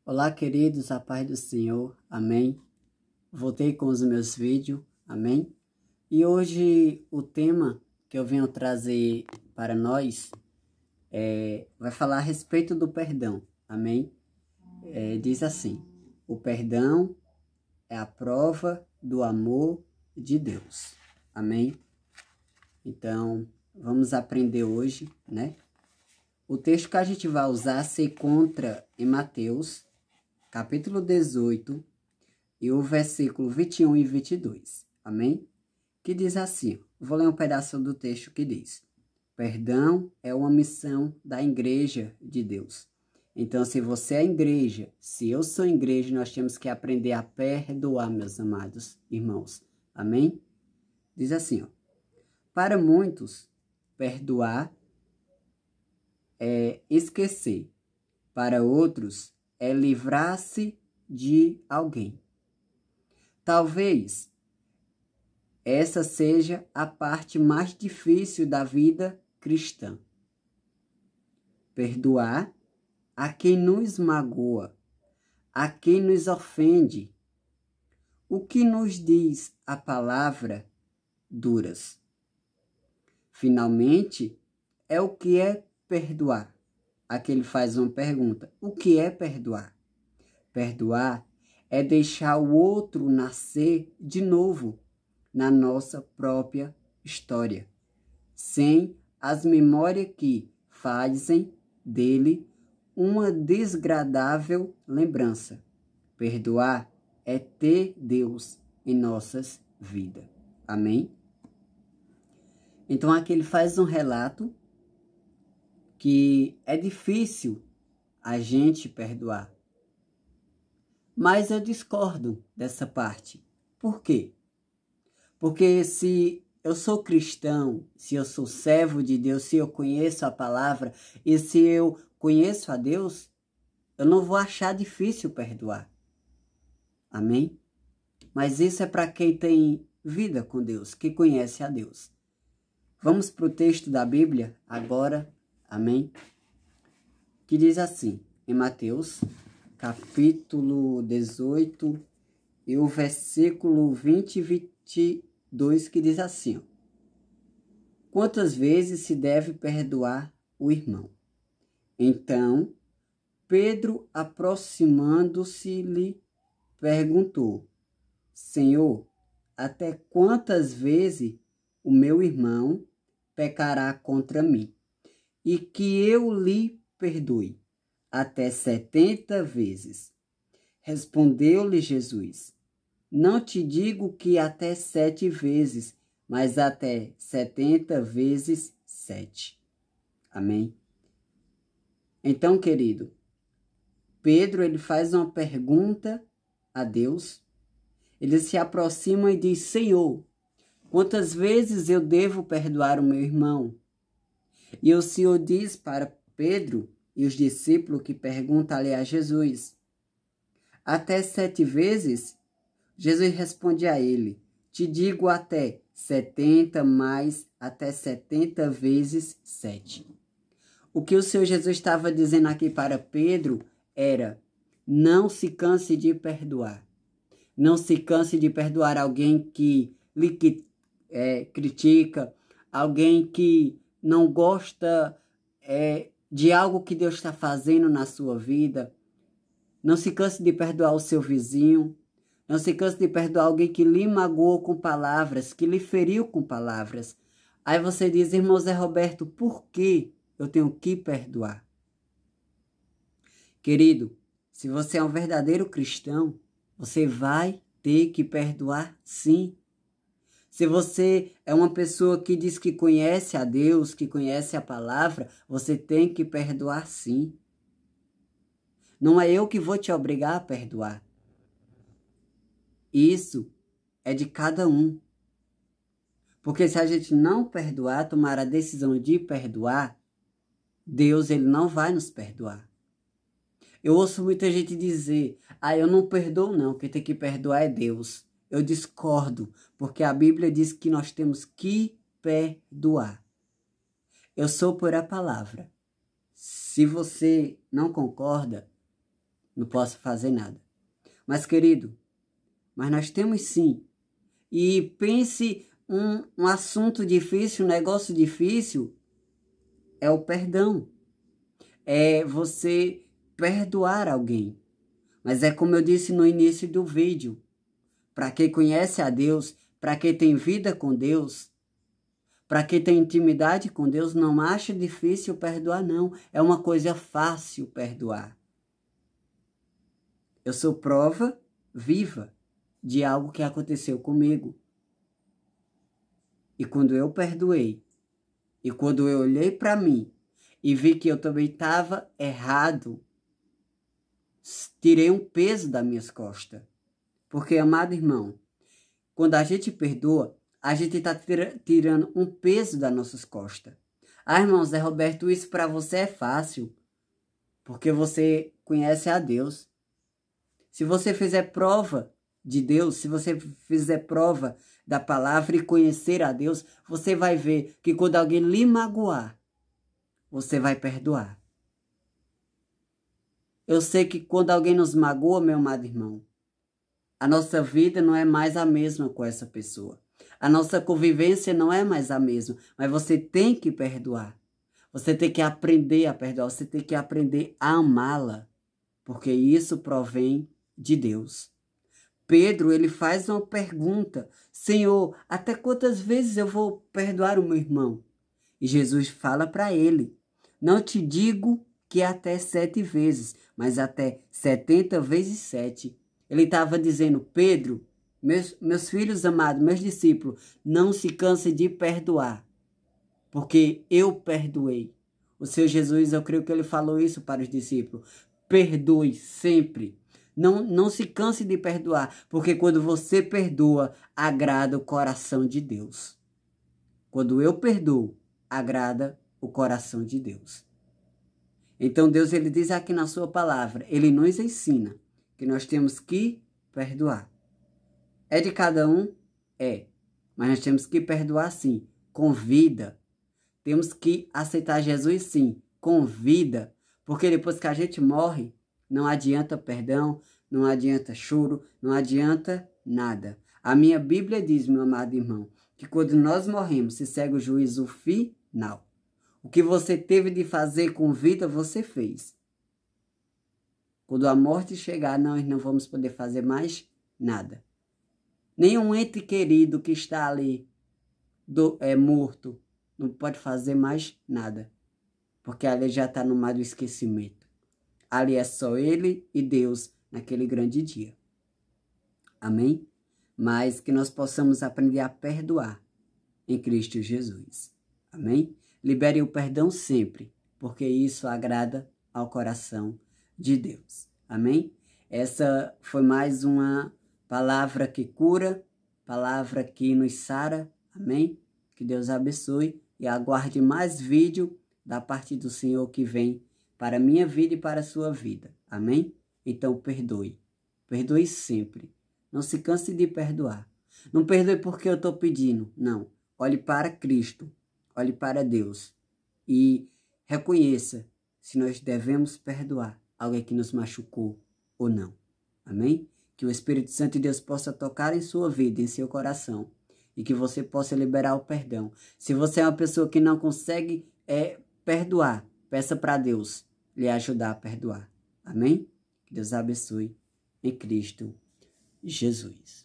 Olá, queridos, a paz do Senhor, amém. Voltei com os meus vídeos, amém. E hoje o tema que eu venho trazer para nós vai falar a respeito do perdão, amém. Diz assim: o perdão é a prova do amor de Deus, amém. Então, vamos aprender hoje, né? O texto que a gente vai usar se encontra em Mateus, capítulo 18, e o versículo 21 e 22, amém? Que diz assim, vou ler um pedaço do texto que diz: perdão é uma missão da igreja de Deus. Então, se você é igreja, se eu sou igreja, nós temos que aprender a perdoar, meus amados irmãos, amém? Diz assim, ó, para muitos, perdoar é esquecer, para outros é livrar-se de alguém. Talvez essa seja a parte mais difícil da vida cristã. Perdoar a quem nos magoa, a quem nos ofende. O que nos diz a palavra duras? Finalmente, é o que é perdoar. Aqui ele faz uma pergunta: o que é perdoar? Perdoar é deixar o outro nascer de novo na nossa própria história, sem as memórias que fazem dele uma desagradável lembrança. Perdoar é ter Deus em nossas vidas. Amém? Então aqui ele faz um relato que é difícil a gente perdoar. Mas eu discordo dessa parte. Por quê? Porque se eu sou cristão, se eu sou servo de Deus, se eu conheço a palavra e se eu conheço a Deus, eu não vou achar difícil perdoar. Amém? Mas isso é para quem tem vida com Deus, que conhece a Deus. Vamos para o texto da Bíblia agora, amém? Que diz assim, em Mateus, capítulo 18, e o versículo 20 e 22, que diz assim, ó, quantas vezes se deve perdoar o irmão? Então, Pedro, aproximando-se, lhe perguntou, Senhor, até quantas vezes o meu irmão pecará contra mim, e que eu lhe perdoe? Até 70 vezes. Respondeu-lhe Jesus, não te digo que até 7 vezes, mas até 70 vezes 7. Amém? Então, querido, Pedro ele faz uma pergunta a Deus. Ele se aproxima e diz, Senhor, quantas vezes eu devo perdoar o meu irmão? E o Senhor diz para Pedro e os discípulos que perguntam ali a Jesus, até 7 vezes? Jesus responde a ele, te digo até 70 mais até 70 vezes 7. O que o Senhor Jesus estava dizendo aqui para Pedro era, não se canse de perdoar. Não se canse de perdoar alguém que lhe critica, alguém que não gosta de algo que Deus está fazendo na sua vida. Não se canse de perdoar o seu vizinho. Não se canse de perdoar alguém que lhe magoou com palavras, que lhe feriu com palavras. Aí você diz, irmão Zé Roberto, por que eu tenho que perdoar? Querido, se você é um verdadeiro cristão, você vai ter que perdoar sim. Se você é uma pessoa que diz que conhece a Deus, que conhece a palavra, você tem que perdoar sim. Não é eu que vou te obrigar a perdoar. Isso é de cada um. Porque se a gente não perdoar, tomar a decisão de perdoar, Deus ele não vai nos perdoar. Eu ouço muita gente dizer, eu não perdoo não, quem tem que perdoar é Deus. Eu discordo, porque a Bíblia diz que nós temos que perdoar. Eu sou por a palavra. Se você não concorda, não posso fazer nada. Mas, querido, mas nós temos sim. E pense um assunto difícil, um negócio difícil, é o perdão. É você perdoar alguém. Mas é como eu disse no início do vídeo. Para quem conhece a Deus, para quem tem vida com Deus, para quem tem intimidade com Deus, não acha difícil perdoar, não. É uma coisa fácil perdoar. Eu sou prova viva de algo que aconteceu comigo. E quando eu perdoei, e quando eu olhei para mim e vi que eu também estava errado, tirei um peso das minhas costas. Porque, amado irmão, quando a gente perdoa, a gente está tirando um peso das nossas costas. Ah, irmão, Zé Roberto, isso para você é fácil, porque você conhece a Deus. Se você fizer prova de Deus, se você fizer prova da palavra e conhecer a Deus, você vai ver que quando alguém lhe magoar, você vai perdoar. Eu sei que quando alguém nos magoa, meu amado irmão, a nossa vida não é mais a mesma com essa pessoa. A nossa convivência não é mais a mesma, mas você tem que perdoar. Você tem que aprender a perdoar, você tem que aprender a amá-la, porque isso provém de Deus. Pedro, ele faz uma pergunta: Senhor, até quantas vezes eu vou perdoar o meu irmão? E Jesus fala para ele: não te digo que até 7 vezes, mas até 70 vezes 7. Ele estava dizendo: Pedro, meus filhos amados, meus discípulos, não se cansem de perdoar, porque eu perdoei. O Senhor Jesus, eu creio que ele falou isso para os discípulos: perdoe sempre. Não se canse de perdoar, porque quando você perdoa, agrada o coração de Deus. Quando eu perdoo, agrada o coração de Deus. Então Deus, ele diz aqui na sua palavra, ele nos ensina que nós temos que perdoar. É de cada um? É. Mas nós temos que perdoar sim, com vida. Temos que aceitar Jesus sim, com vida. Porque depois que a gente morre, não adianta perdão, não adianta choro, não adianta nada. A minha Bíblia diz, meu amado irmão, que quando nós morremos, se segue o juízo final. O que você teve de fazer com vida, você fez. Quando a morte chegar, nós não vamos poder fazer mais nada. Nenhum ente querido que está ali morto não pode fazer mais nada. Porque ali já está no mar do esquecimento. Ali é só ele e Deus naquele grande dia. Amém? Mas que nós possamos aprender a perdoar em Cristo Jesus. Amém? Libere o perdão sempre, porque isso agrada ao coração de Deus. Amém? Essa foi mais uma palavra que cura, palavra que nos sara. Amém? Que Deus abençoe e aguarde mais vídeo da parte do Senhor que vem para a minha vida e para a sua vida. Amém? Então perdoe. Perdoe sempre. Não se canse de perdoar. Não perdoe porque eu estou pedindo. Não. Olhe para Cristo. Olhe para Deus. E reconheça se nós devemos perdoar alguém que nos machucou ou não. Amém? Que o Espírito Santo de Deus possa tocar em sua vida, em seu coração. E que você possa liberar o perdão. Se você é uma pessoa que não consegue perdoar, peça para Deus lhe ajudar a perdoar. Amém? Que Deus abençoe em Cristo Jesus.